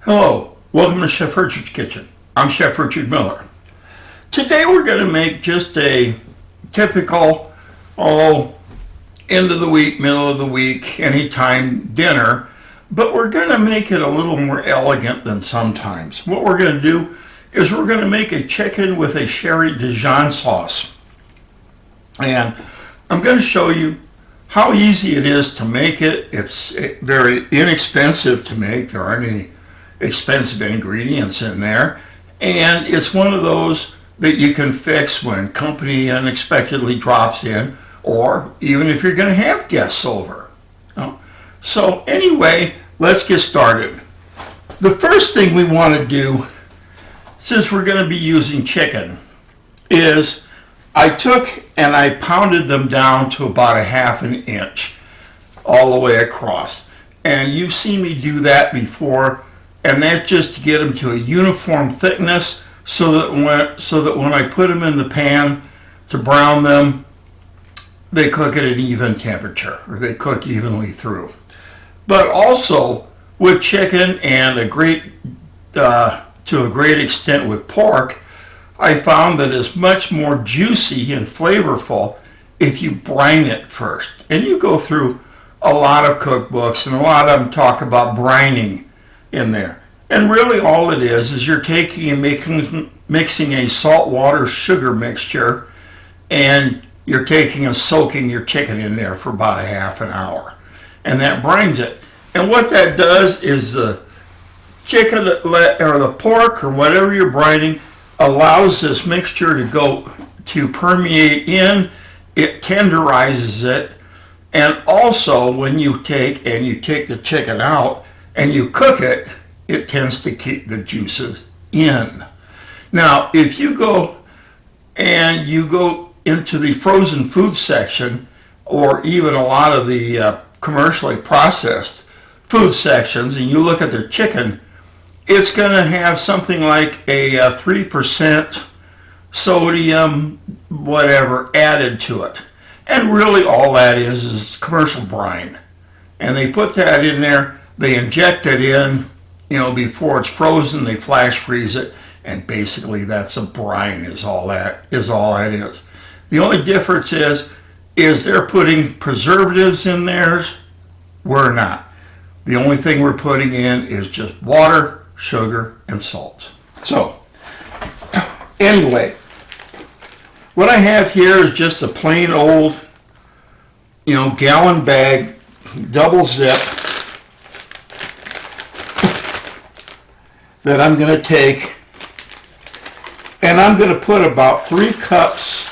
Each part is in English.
Hello, welcome to Chef Richard's Kitchen. I'm Chef Richard Miller. Today we're going to make just a typical, end of the week, middle of the week, anytime dinner, but we're going to make it a little more elegant than sometimes. What we're going to do is we're going to make a chicken with a sherry Dijon sauce. And I'm going to show you how easy it is to make it. It's very inexpensive to make. There aren't any expensive ingredients in there, and it's one of those that you can fix when company unexpectedly drops in, or even if you're going to have guests over. So anyway, let's get started. The first thing we want to do, since we're going to be using chicken, is I took and I pounded them down to about a half an inch all the way across, and you've seen me do that before. And that's just to get them to a uniform thickness so that when I put them in the pan to brown them, they cook at an even temperature, or they cook evenly through. But also with chicken and to a great extent with pork, I found that it's much more juicy and flavorful if you brine it first. And you go through a lot of cookbooks, and a lot of them talk about brining in there. And really all it is you're taking and mixing a saltwater sugar mixture, and you're taking and soaking your chicken in there for about a half an hour. And that brines it. And what that does is the chicken or the pork or whatever you're brining allows this mixture to permeate in. It tenderizes it. And also when you take the chicken out and you cook it, it tends to keep the juices in. Now, if you go into the frozen food section, or even a lot of the commercially processed food sections, and you look at the chicken, it's going to have something like a 3% sodium, whatever, added to it. And really all that is commercial brine. And they put that in there, they inject it in, before it's frozen, they flash freeze it, and basically that's a brine is all that is. The only difference is they're putting preservatives in theirs. We're not. The only thing we're putting in is just water, sugar, and salt. So, anyway, what I have here is just a plain old, gallon bag, double zip, that I'm going to take, and I'm going to put about 3 cups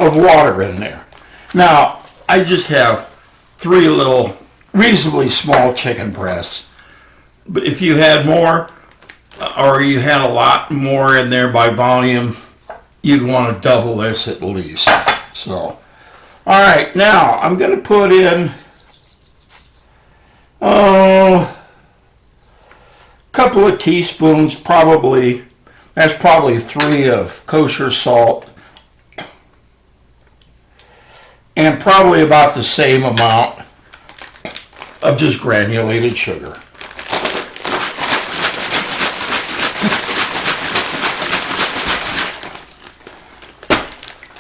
of water in there. Now, I just have 3 little reasonably small chicken breasts, but if you had more, or you had a lot more in there by volume, you'd want to double this at least. So, all right, now I'm going to put in a couple of teaspoons, that's probably 3 of kosher salt, and probably about the same amount of just granulated sugar.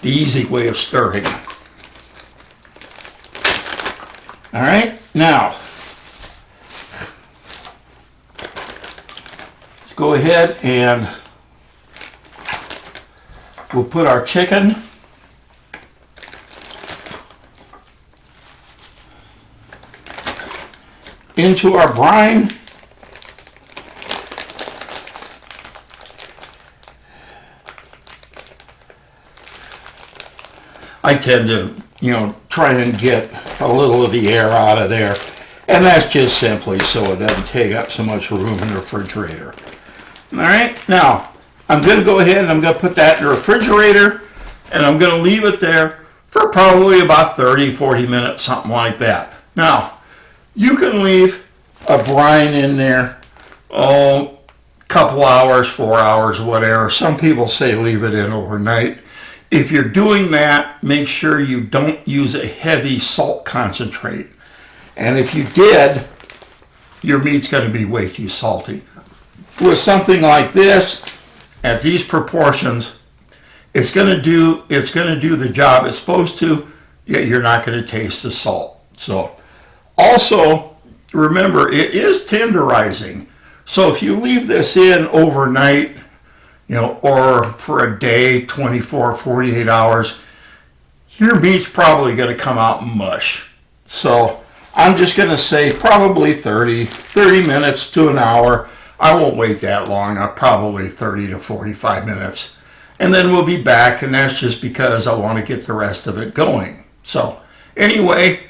The easy way of stirring. All right, now go ahead and we'll put our chicken into our brine. I tend to, try and get a little of the air out of there, and that's just simply so it doesn't take up so much room in the refrigerator. All right, now I'm going to go ahead and I'm going to put that in the refrigerator, and I'm going to leave it there for probably about 30-40 minutes, something like that. Now, you can leave a brine in there, couple hours, 4 hours, whatever. Some people say leave it in overnight. If you're doing that, make sure you don't use a heavy salt concentrate. And if you did, your meat's going to be way too salty. With something like this, at these proportions, it's going to do the job it's supposed to, yet you're not going to taste the salt. So, also, remember, it is tenderizing. So if you leave this in overnight, or for a day, 24, 48 hours, your meat's probably going to come out mush. So I'm just going to say probably 30 minutes to an hour. I won't wait that long, probably 30 to 45 minutes. And then we'll be back, and that's just because I want to get the rest of it going. So anyway,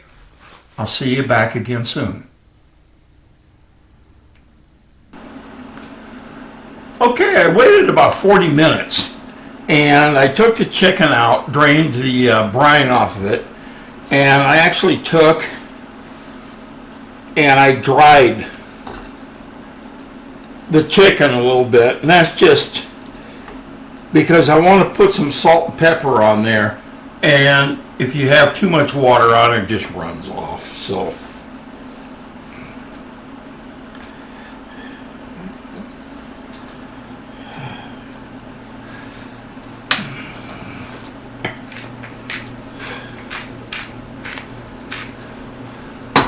I'll see you back again soon. Okay, I waited about 40 minutes, and I took the chicken out, drained the brine off of it, and I actually took and I dried the chicken a little bit, and that's just because I want to put some salt and pepper on there, and if you have too much water on it, it just runs off. So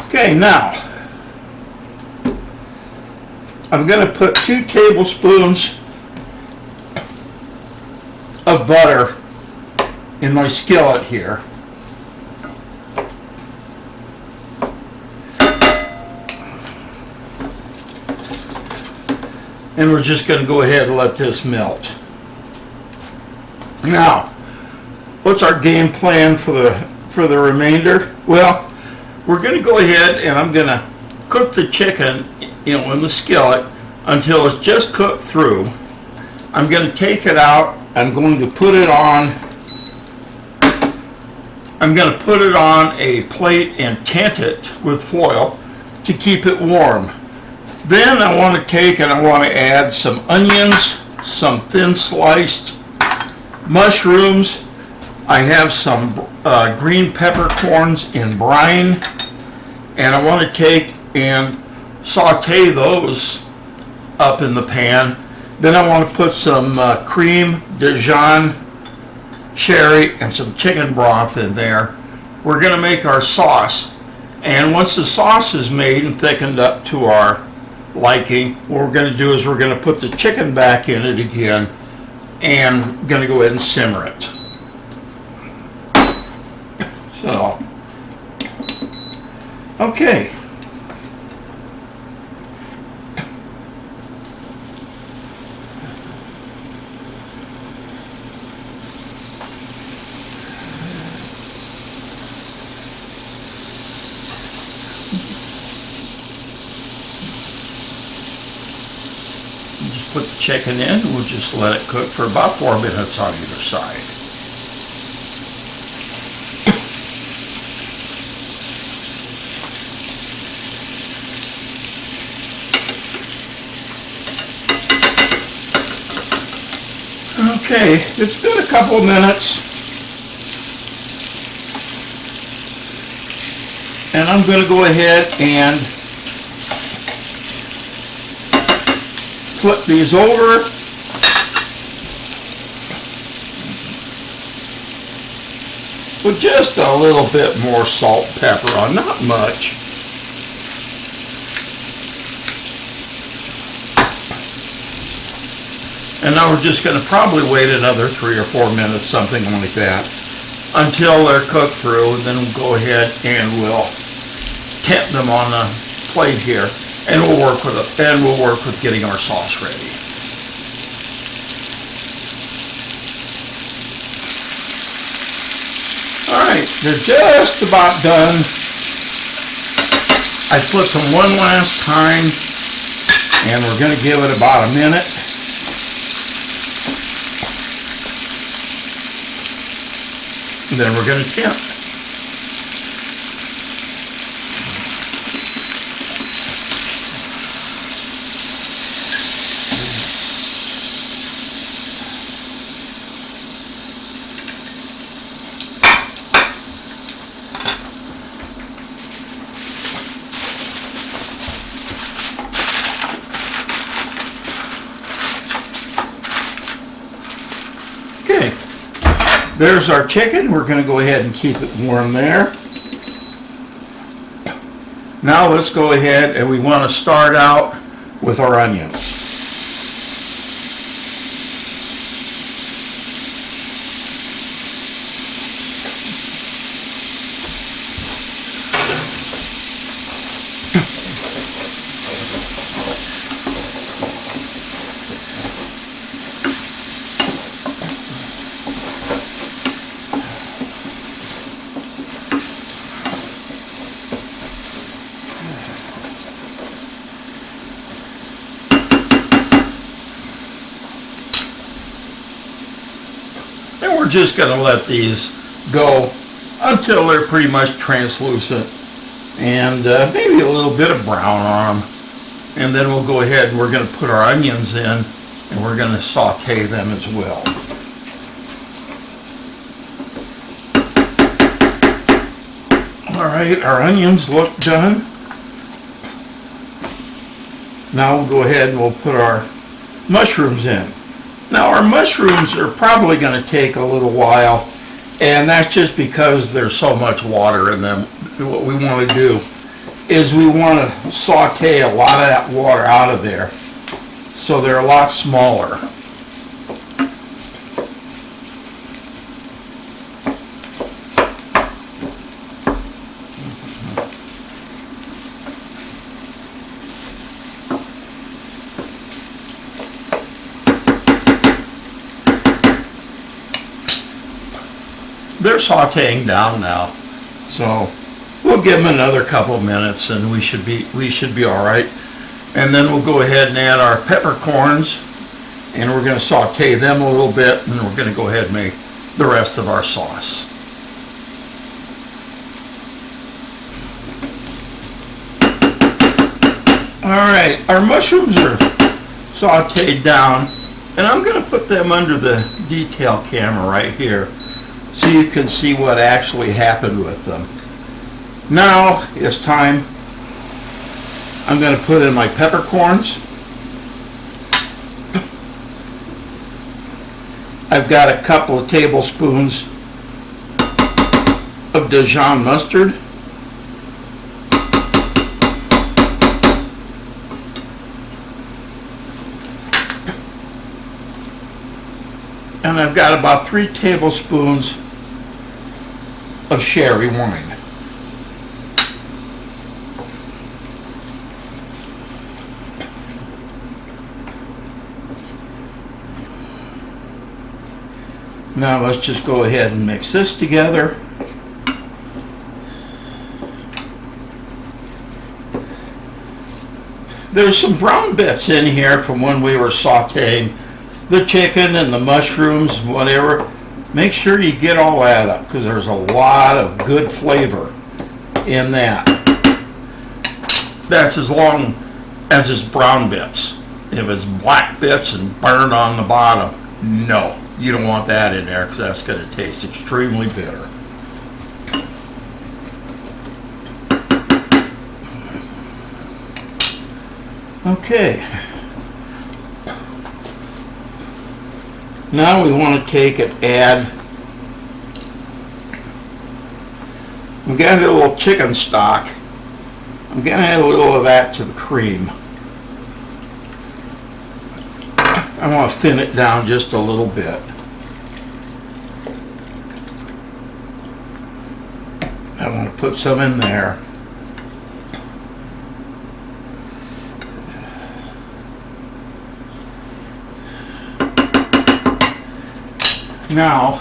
okay, now I'm going to put 2 tablespoons of butter in my skillet here. And we're just going to go ahead and let this melt. Now, what's our game plan for the remainder? Well, we're going to go ahead and I'm going to cook the chicken, in the skillet until it's just cooked through. I'm going to take it out. I'm going to put it on a plate and tent it with foil to keep it warm. Then I want to take and I want to add some onions, some thin sliced mushrooms. I have some green peppercorns in brine, and I want to take and saute those up in the pan. Then I want to put some cream, Dijon, sherry, and some chicken broth in there. We're going to make our sauce, and once the sauce is made and thickened up to our liking, what we're going to do is we're going to put the chicken back in it again, and going to go ahead and simmer it. So, okay. Just put the chicken in, and we'll just let it cook for about 4 minutes on either side. Okay, it's been a couple of minutes, and I'm going to go ahead and flip these over. With just a little bit more salt and pepper on, not much. And now we're just going to probably wait another 3 or 4 minutes, something like that, until they're cooked through. And then we'll go ahead and we'll tent them on the plate here, and we'll work with getting our sauce ready. All right, they're just about done. I flipped them one last time, and we're going to give it about a minute. Then we're going to tent. There's our chicken. We're going to go ahead and keep it warm there. Now let's go ahead and we want to start out with our onions. And we're just going to let these go until they're pretty much translucent and maybe a little bit of brown on them. And then we'll go ahead and we're going to put our onions in and we're going to saute them as well. All right, our onions look done. Now we'll go ahead and we'll put our mushrooms in. Now our mushrooms are probably going to take a little while, and that's just because there's so much water in them. What we want to do is we want to saute a lot of that water out of there so they're a lot smaller. They're sauteing down now, so we'll give them another couple minutes and we should be all right. And then we'll go ahead and add our peppercorns and we're going to saute them a little bit, and then we're going to go ahead and make the rest of our sauce. All right, our mushrooms are sauteed down, and I'm going to put them under the detail camera right here so you can see what actually happened with them. Now it's time. I'm going to put in my peppercorns. I've got a couple of tablespoons of Dijon mustard. And I've got about 3 tablespoons of sherry wine. Now let's just go ahead and mix this together. There's some brown bits in here from when we were sauteing the chicken and the mushrooms, whatever. Make sure you get all that up because there's a lot of good flavor in that. That's as long as it's brown bits. If it's black bits and burned on the bottom, no, you don't want that in there because that's going to taste extremely bitter. Okay. Now we want to take and add, I'm going to add a little chicken stock. I'm going to add a little of that to the cream. I want to thin it down just a little bit. I want to put some in there. Now,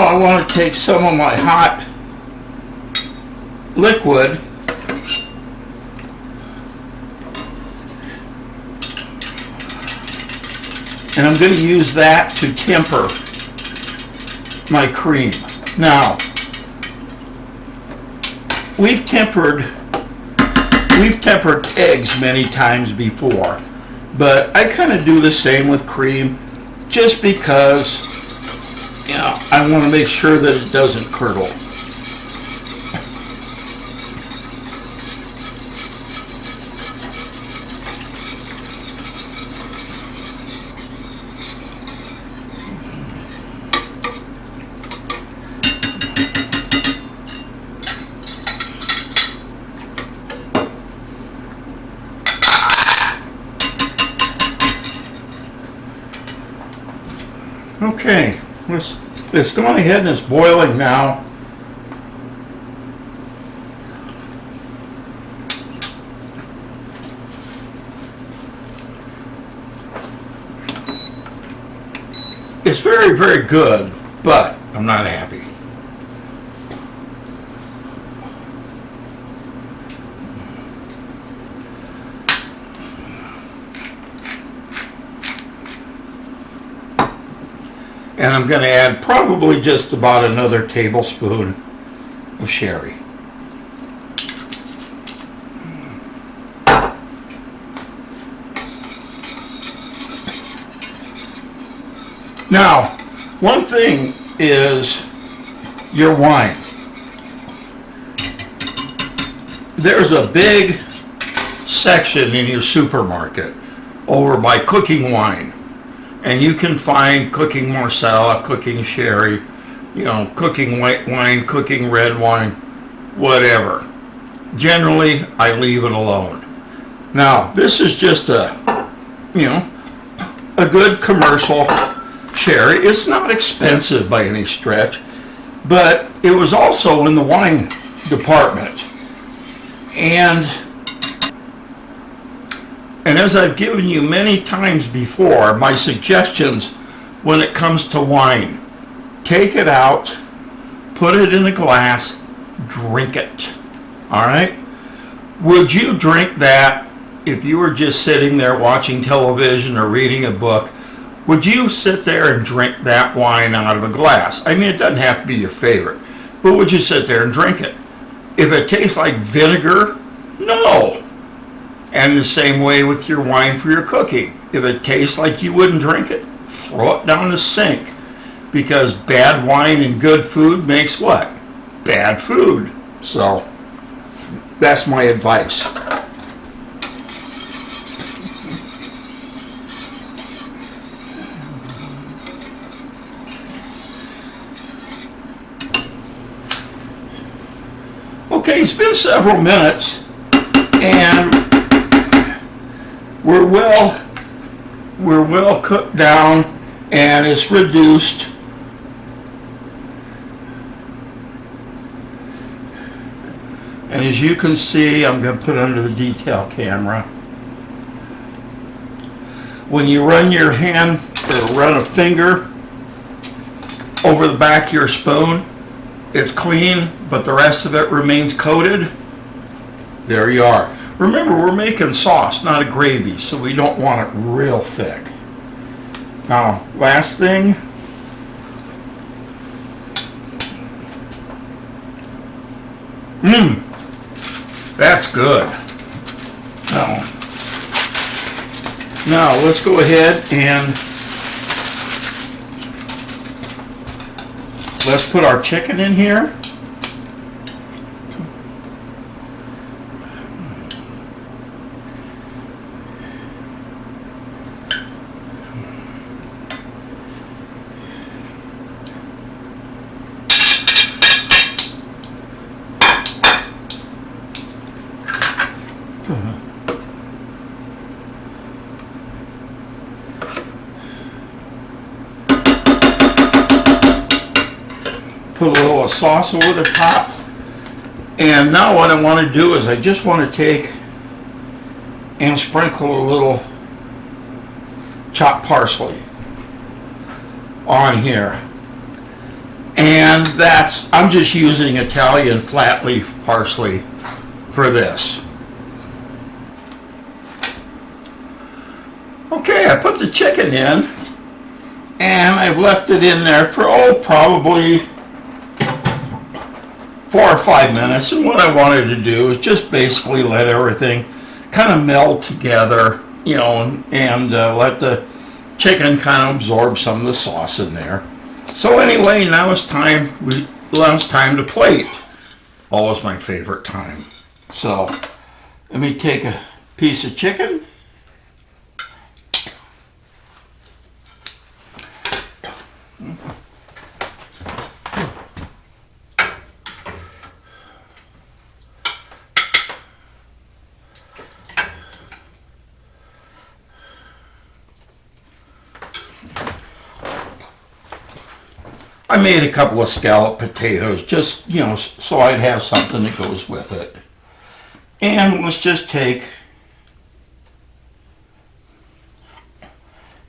I want to take some of my hot liquid and I'm going to use that to temper my cream. Now, we've tempered eggs many times before, But I kind of do the same with cream just because, I want to make sure that it doesn't curdle. Okay, it's gone ahead and it's boiling now. It's very, very good, but I'm not happy. And I'm going to add probably just about another tablespoon of sherry. Now, one thing is your wine. There's a big section in your supermarket over by cooking wine. And you can find cooking Marsala, cooking sherry, cooking white wine, cooking red wine, whatever. Generally, I leave it alone. Now, this is just a good commercial sherry. It's not expensive by any stretch, but it was also in the wine department. And as I've given you many times before, my suggestions when it comes to wine, take it out, put it in a glass, drink it. All right? Would you drink that if you were just sitting there watching television or reading a book? Would you sit there and drink that wine out of a glass? I mean, it doesn't have to be your favorite, but would you sit there and drink it? If it tastes like vinegar, no. And the same way with your wine for your cooking. If it tastes like you wouldn't drink it, throw it down the sink. Because bad wine and good food makes what? Bad food. So, that's my advice. Okay, it's been several minutes, and we're well cooked down, and it's reduced. And as you can see, I'm going to put it under the detail camera. When you run your hand or run a finger over the back of your spoon, it's clean, but the rest of it remains coated. There you are. Remember, we're making sauce, not a gravy, so we don't want it real thick. Now, last thing. That's good. Now let's go ahead and let's put our chicken in here. Put a little sauce over the top. And now what I want to do is I just want to take and sprinkle a little chopped parsley on here. And I'm just using Italian flat leaf parsley for this. Okay, I put the chicken in and I've left it in there for probably 4 or 5 minutes, and what I wanted to do is just basically let everything kind of meld together and let the chicken kind of absorb some of the sauce in there. So anyway, now it's time to plate. Always my favorite time. So let me take a piece of chicken. I made a couple of scalloped potatoes just, so I'd have something that goes with it. And let's just take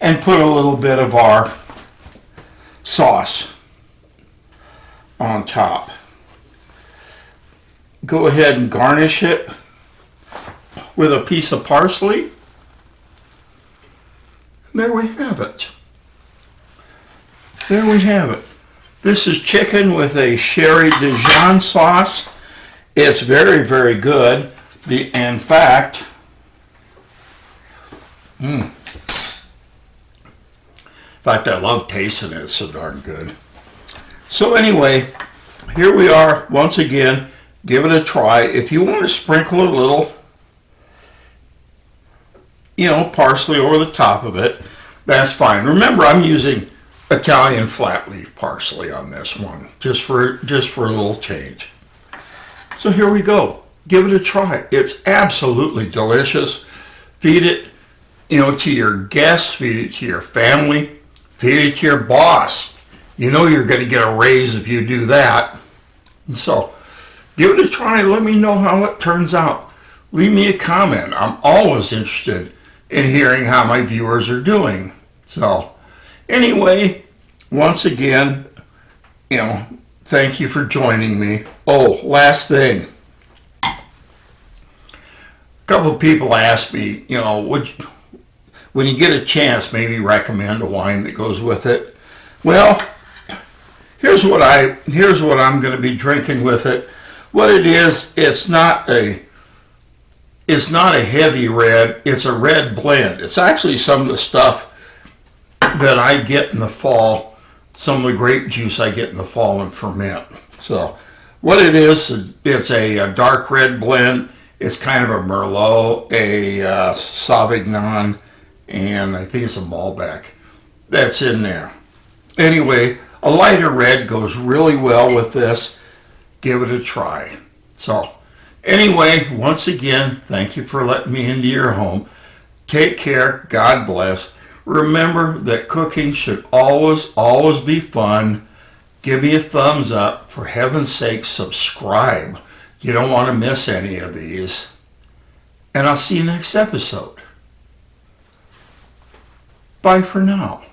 and put a little bit of our sauce on top. Go ahead and garnish it with a piece of parsley. And there we have it. There we have it. This is chicken with a sherry Dijon sauce. It's very, very good. In fact, I love tasting it. It's so darn good. So anyway, here we are once again. Give it a try. If you want to sprinkle a little, parsley over the top of it, that's fine. Remember, I'm using Italian flat leaf parsley on this one, just for a little change. So here we go. Give it a try. It's absolutely delicious. Feed it, to your guests. Feed it to your family. Feed it to your boss. You're going to get a raise if you do that. And so give it a try. Let me know how it turns out. Leave me a comment. I'm always interested in hearing how my viewers are doing. So anyway, once again, thank you for joining me. Oh, last thing. A couple of people asked me, when you get a chance, maybe recommend a wine that goes with it. Well, here's what I'm going to be drinking with it. What it is, it's not a heavy red. It's a red blend. It's actually some of the stuff that I get in the fall, some of the grape juice I get in the fall and ferment. So what it is, it's a dark red blend. It's kind of a Merlot, a Sauvignon, and I think it's a Malbec that's in there. Anyway, a lighter red goes really well with this. Give it a try. So anyway, once again, thank you for letting me into your home. Take care. God bless. Remember that cooking should always, always be fun. Give me a thumbs up. For heaven's sake, subscribe. You don't want to miss any of these. And I'll see you next episode. Bye for now.